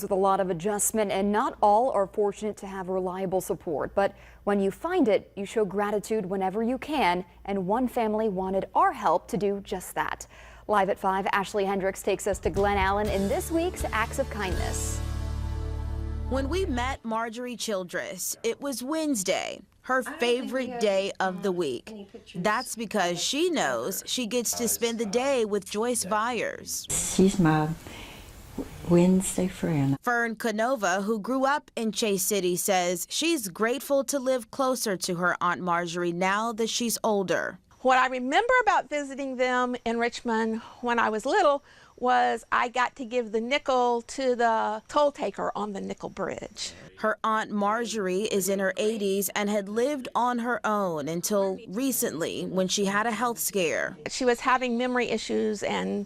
With a lot of adjustment, and not all are fortunate to have reliable support. But when you find it, you show gratitude whenever you can, and one family wanted our help to do just that. Live at 5, Ashley Hendricks takes us to Glen Allen in this week's Acts of Kindness. When we met Marjorie Childress, it was Wednesday, her favorite day of the week. That's because she knows she gets to spend the day with Joyce Byers. She's my Wednesday friend. Fern Canova, who grew up in Chase City, says she's grateful to live closer to her Aunt Marjorie now that she's older. What I remember about visiting them in Richmond when I was little was I got to give the nickel to the toll taker on the nickel bridge. Her Aunt Marjorie is in her 80s and had lived on her own until recently when she had a health scare. She was having memory issues and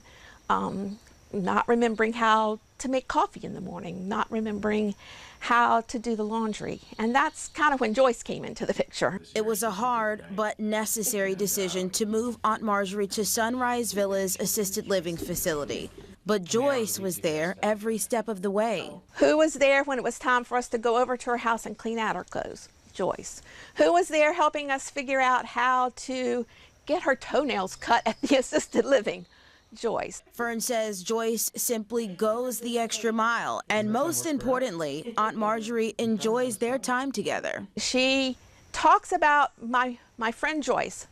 not remembering how to make coffee in the morning, not remembering how to do the laundry. And that's kind of when Joyce came into the picture. It was a hard but necessary decision to move Aunt Marjorie to Sunrise Villa's assisted living facility. But Joyce was there every step of the way. Who was there when it was time for us to go over to her house and clean out her clothes? Joyce. Who was there helping us figure out how to get her toenails cut at the assisted living? Joyce. Fern says Joyce simply goes the extra mile, and most importantly, Aunt Marjorie enjoys their time together. She talks about my friend Joyce.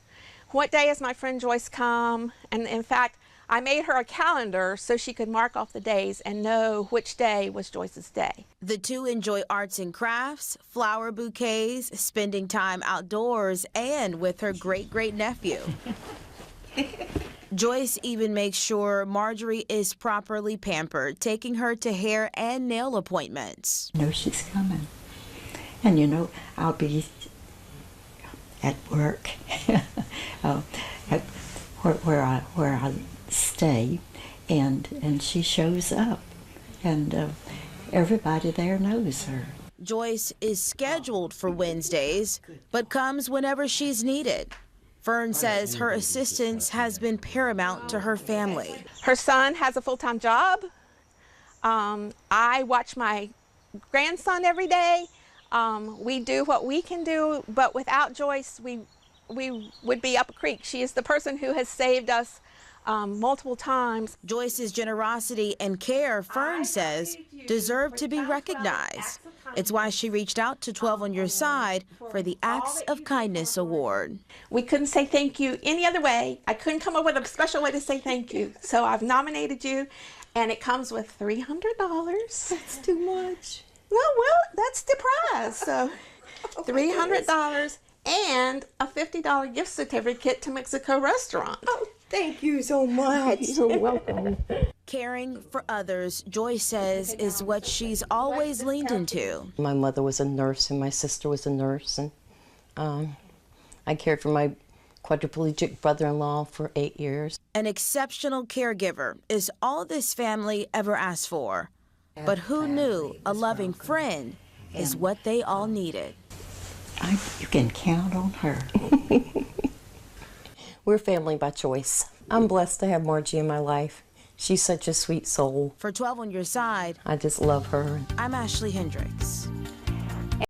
What day has my friend Joyce come? And in fact, I made her a calendar so she could mark off the days and know which day was Joyce's day. The two enjoy arts and crafts, flower bouquets, spending time outdoors, and with her great-great-nephew. Joyce even makes sure Marjorie is properly pampered, taking her to hair and nail appointments. I know she's coming. And you know, I'll be at work at where I stay, and she shows up, and everybody there knows her. Joyce is scheduled for Wednesdays, but comes whenever she's needed. Fern says her assistance has been paramount to her family. Her son has a full-time job. I watch my grandson every day. We do what we can do, but without Joyce, we would be up a creek. She is the person who has saved us multiple times. Joyce's generosity and care, Fern says, deserve to be recognized. It's why she reached out to 12 on Your Side for the Acts of Kindness Award. We couldn't say thank you any other way. I couldn't come up with a special way to say thank you. So I've nominated you, and it comes with $300. That's too much. Well, that's the prize. So $300 and a $50 gift certificate to Mexico restaurant. Oh, thank you so much. You're welcome. Caring for others, Joyce says, is what she's always leaned into. My mother was a nurse and my sister was a nurse, and I cared for my quadriplegic brother-in-law for 8 years. An exceptional caregiver is all this family ever asked for. But who knew a loving friend is what they all needed? You can count on her. We're family by choice. I'm blessed to have Margie in my life. She's such a sweet soul. For 12 on Your Side, I just love her. I'm Ashley Hendricks.